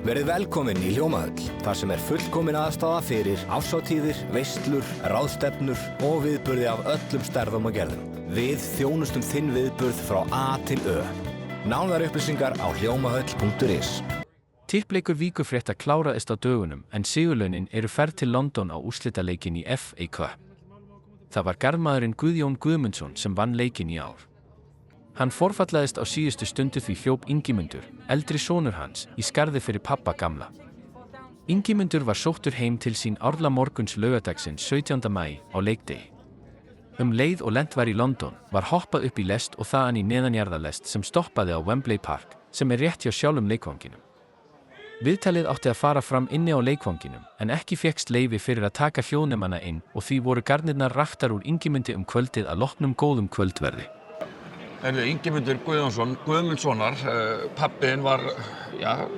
Verið velkomin í Hljómahöll, þar sem fullkomin aðstaða fyrir árshátíðir, veislur, ráðstefnur og viðburði af öllum stærðum og gerðum. Við þjónustum þinn viðburð frá A til Ö. Nánari upplýsingar á hljómahöll.is. Tippleikur Víkurfrétta kláraðist á dögunum en sigurlaunin eru ferð til London á úrslitaleikin í FA Cup. Það var garðmaðurinn Guðjón Guðmundsson sem vann leikinn í ár. Hann forfallaðist á síðustu stundu því hljóp Ingimundur, eldri sonur hans, í skarði fyrir pabba gamla. Ingimundur var sóttur heim til sín árla morguns laugardagsins 17. maí á leikdegi. Leið og lent var í London var hoppað upp í lest og þaðan í neðanjarðarlest sem stoppaði á Wembley Park, sem rétt hjá sjálfum leikvanginum. Viðtalið átti að fara fram inni á leikvanginum, en ekki fékkst leyfi fyrir að taka hljóðnemana inn og því voru garnirnar raktar úr Ingimundi kvöldið að loknum góðum kvöldverði. Ingimundur Guðmundssonar, pabbiðinn var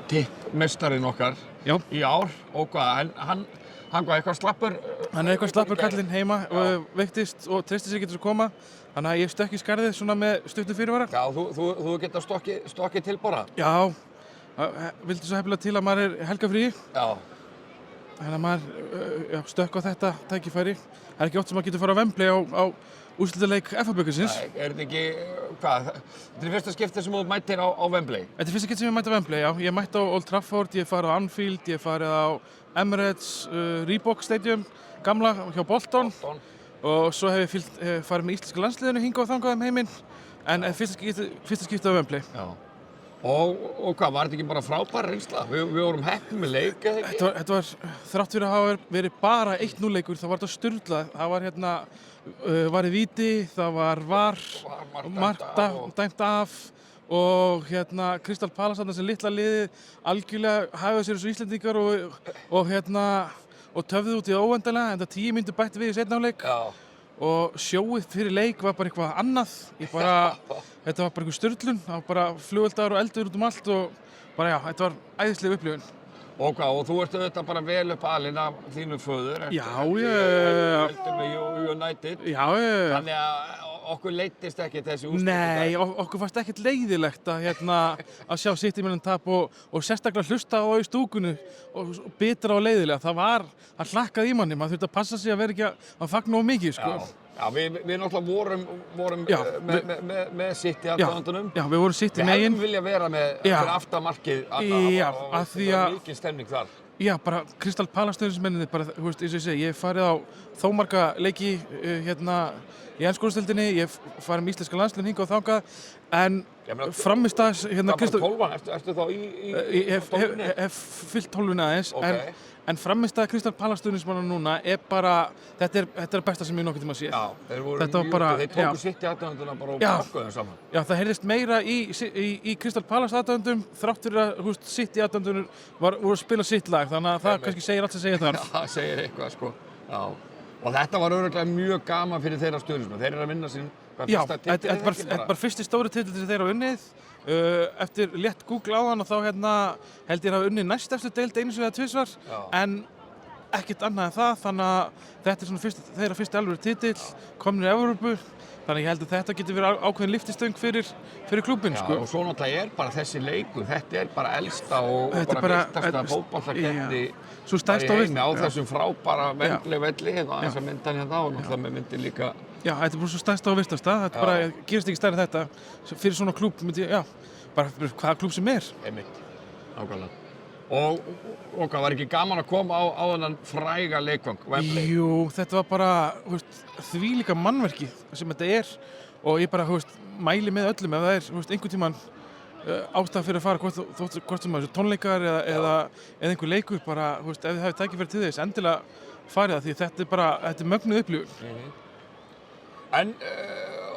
tippmeistarinn okkar í ár og hvað, hann var eitthvað slappur? Hann eitthvað slappur kallinn heima og veiktist og treysti sér ekki til að koma, þannig að ég stökk í skarðið svona með stuttum fyrirvara. Já, þú geta stokkið tilbora? Já, vildi svo hefnilega til að maður helgafrí. Já. Þannig að maður stökk á þetta tækifæri. Það ekki oft sem maður getur fara á Wembley á úrslitaleik FA-bikarsins. Er þetta ekki, hvað? Þetta fyrsta skipti sem þú mættir á Wembley? Þetta fyrsta skipti sem ég mætti á Wembley, já. Ég mætti á Old Trafford, ég farið á Anfield, ég farið á Emirates, Reebok Stadium, gamla hjá Bolton. Og svo hef ég farið með íslenska landsliðinu hingað og þangað heiminn. En fyrsta skipti á Wembley. Já. Og hvað, var þetta ekki bara frábær reynsla? Við vorum heppin með leik, eða ekki? Þetta var, þrátt fyrir að hafa verið bara 1-0 leikur, þá var þetta sturlað. Það var var í víti, það var mark dæmt af og Crystal Palace sem litla liðið algjörlega hægði sér þessu Íslendingar og töfðu út í óendanlega, en það 10 mínútur bætti við í seinni hálfleik. Og sjóið fyrir leik var bara eitthvað annað. Þetta var bara eitthvað sturlun, það var bara flugeldar og eldur út allt og bara þetta var æðisleg upplifun. Og hvað, og þú ert auðvitað bara vel upp alinn af þínu föður? Já, Heldur með United? Já. Þannig að okkur leiddist ekki þessi úrslit? Nei, okkur fannst ekkert leiðilegt að sjá City-mönnum tap og sérstaklega hlusta á í stúkunni og bitra og leiðilega. Það hlakkaði í manni, maður þurfti að passa sig að vera ekki að fagna of mikið, sko. Já, við náttúrulega vorum með City aðdáendunum. Já, við vorum City megin. Við hefðum viljað vera með fyrir aftamarkið og það var mikil stemning þar. Já, bara Crystal Palace stuðningsmennirnir, bara, eins og ég segi, ég hef farið á þó marga leiki í ensku úrvalsdeildinni, ég hef farið með íslenska landslið hingað og þangað, en frammistags Crystal... Ertu þá í tólfunni? Ég hef fyllt tólfunni aðeins, en frammistags Crystal Palace stuðningsmanna núna bara, þetta er besta sem ég nokkuð tíma að sé. Já, þeir tóku City aðdáenduna bara og bakkuðu saman. Já, það heyrðist meira í Crystal Palace aðdáendum, þrátt fyrir að City aðdáendunum voru að spila sitt lag, þannig að það kannski segir allt sem segir þar. Já, það segir eitthvað, sko. Já. Og þetta var örugglega mjög gaman fyrir þeirra stuðningsmenn. Þeir eru að vinna sín fyrsta titil. Já, þetta er bara fyrsti stóri titill sem þeir hafa unnið. Eftir létt Google á hann og þá held ég að hafa unnið næst eftir deild einu eða tvisvar, en ekkert annað en það, þannig að þetta er svona þeirra fyrsti alvöru titill, komnir í Evrópu, þannig að ég held að þetta getur verið ákveðin lyftistöng fyrir klúbbinn, sko. Og svo náttúrulega bara þessi leikur, þetta er bara elsta og bara virtasta fótboltakeppni í heimi á þessum frábæra Wembley-velli, þessa myndan hérna og náttúrulega með myndi líka. Já, þetta er bara svo stærsta og virtasta, þetta bara gerist ekki stærri þetta, fyrir svona klúbb myndi ég, bara hvaða klúbb sem er. Einmitt, nákvæmlega. Og hvað var ekki gaman að koma á þennan fræga leikvang, Wembley? Jú, þetta var bara, þvílíka mannverki sem þetta er og ég bara, mæli með öllum ef það er, einhvern tímann ástæða fyrir að fara, hvort sem það er tónleikar eða einhver leikur, bara, ef þið hafið tækifæri til þess, endilega farið það því þetta er mögnuð upplifun. En,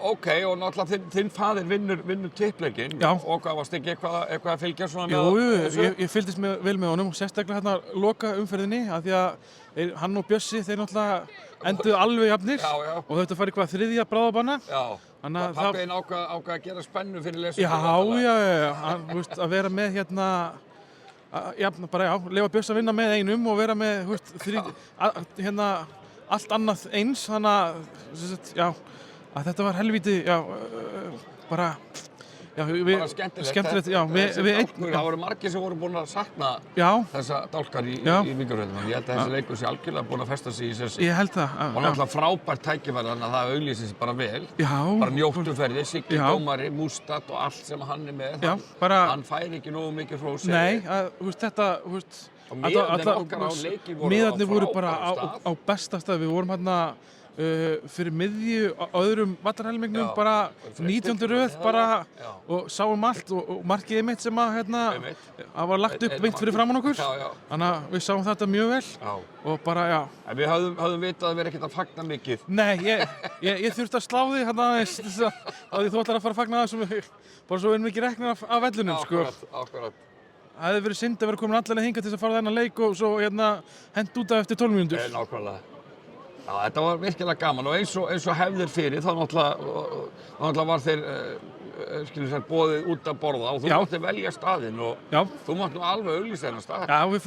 ok, og náttúrulega þinn faðir vinnur tippleikinn og hvað varst ekki eitthvað að fylgja svona með þessu? Jú, ég fylgdist vel með honum og sérstaklega loka umferðinni af því að hann og Bjössi, þeir náttúrulega enduðu alveg jafnir og þau ættu að fara eitthvað þriðja bráðabanna. Já, pabbiðinn ákvað að gera spennu fyrir lesum. Já, að vera með leyfa Bjössi að vinna með einum og vera með allt annað eins, þannig að þetta var helvíti, bara bara skemmtilegt. Já, það voru margir sem voru búin að sakna þessa dálkar í Víkurfréttum. Ég held að þessi leikur sé algjörlega búin að festa sig í sessi. Ég held það. Og náttúrulega frábært tækifæri, þannig að það auglýsir sig bara vel. Bara njóttuferði, Siggi dómari, Mústad og allt sem hann með. Hann fær ekki nógu mikið frá sér. Nei, þetta, og miðarnir voru bara á besta stað. Við vorum hérna fyrir miðju öðrum vallarhelmingnum, bara 19. röð bara og sáum allt og markið mitt sem að það var lagt upp beint fyrir framan okkur. Þannig að við sáum þetta mjög vel og bara, En við höfðum vitað að vera ekkert að fagna mikið. Nei, ég þurfti að slá því aðeins að því þú ætlar að fara að fagna það bara svo erum við ekki reknir af vellunum, sko. Akkurat. Það hefði verið synd að vera komin allavega hingað til þess að fara þennan leik og svo hent út af eftir 12 mínútur. Nákvæmlega. Já, þetta var virkilega gaman og eins og hefðir fyrir, þá náttúrulega var þeir boðið út að borða og þú mátti velja staðinn og þú mátti nú alveg auglýsa þennan stað. Já, við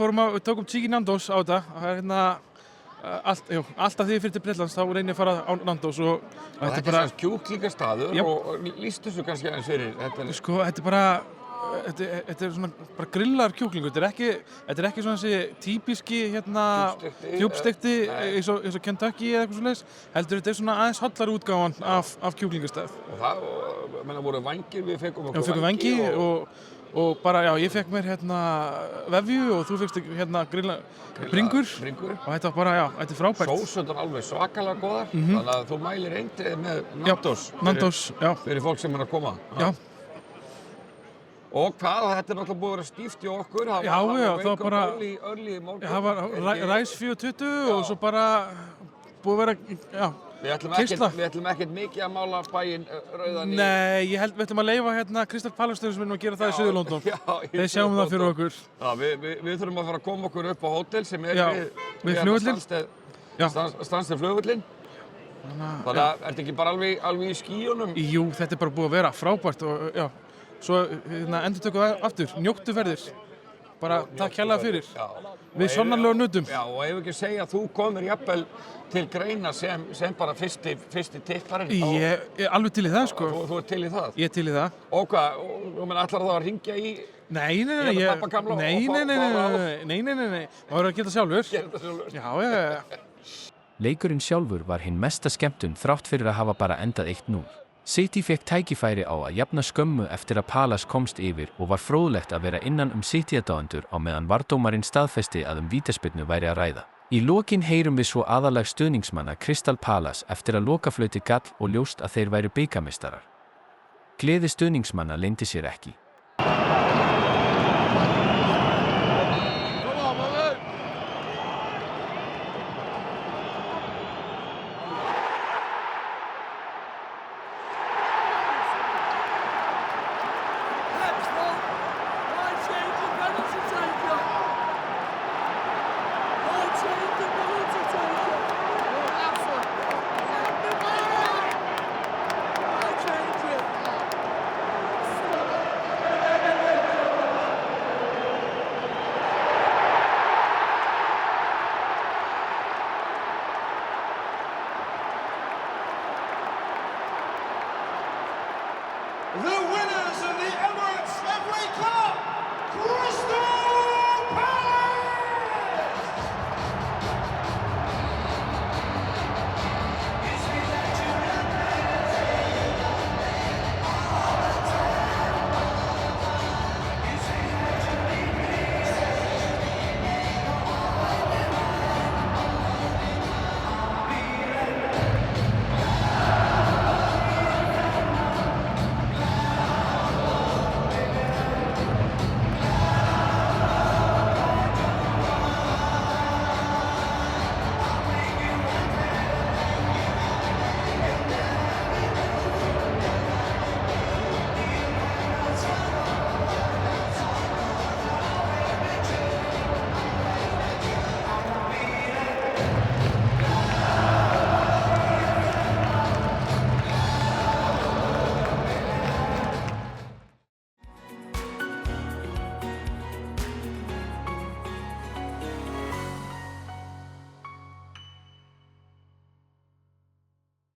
tókum Cheeky Nando's á þetta. Alltaf því ég fyrir til Bretlands þá reynir ég að fara á Nando's og þetta er bara kjúklingastaður og lýstu þessu kannski aðeins fyrir. Þetta er bara Þetta svona bara grillaður kjúklingur. Þetta er ekki svona þessi típiski djúpstekti eins og Kentucky eða eitthvað svoleiðis. Heldur þetta er svona aðeins hollari útgáfan af kjúklingastað. Og það voru vængir, við fengum okkur fengum vængi og bara, ég fekk mér vefju og þú fékkst bringur og þetta var bara, þetta er frábært. Sósurnar alveg svakalega góðar, þannig að þú mælir eindrið með Nando's fyrir fólk sem er að koma. Og þetta er náttúrulega búið að vera stíft í okkur. Það var bara early morgun. Það var ræs 4:20 og svo bara búið að vera, kistla. Við ætlum ekkert mikið að mála bæinn rauðan í. Nei, við ætlum að leyfa Crystal Palace sem að gera það í Suður-London. Þeir sjáum það fyrir okkur. Við þurfum að fara að koma okkur upp á hótel sem er við flugvöllinn. Stansted flugvöllinn. Þannig að ertu ekki bara alveg í skýjunum? Jú, þetta er bara búið að vera frábært og svo endurtökum við aftur, njóttuferðir. Bara takk hérlega fyrir. Við sannarlega nutum. Já, og ef ekki segja að þú komir jafnvel til greina sem bara fyrsti tipparinn. Ég er alveg til í það, sko. Þú ert til í það? Ég er til í það. Og hvað, ætlar það að hringja í? Nei. Það verður að gera sjálfur. Já. Leikurinn sjálfur var hinn mesta skemmtun þrátt fyrir að hafa bara endað 1-0. City fékk tækifæri á að jafna skömmu eftir að Palace komst yfir og var fróðlegt að vera innan City-aðdáendur á meðan vardómarinn staðfesti að vítaspyrnu væri að ræða. Í lokin heyrum við svo aðalag stuðningsmanna Crystal Palace eftir að lokaflauti gall og ljóst að þeir væru bikarmeistarar. Gleði stuðningsmanna leyndi sér ekki.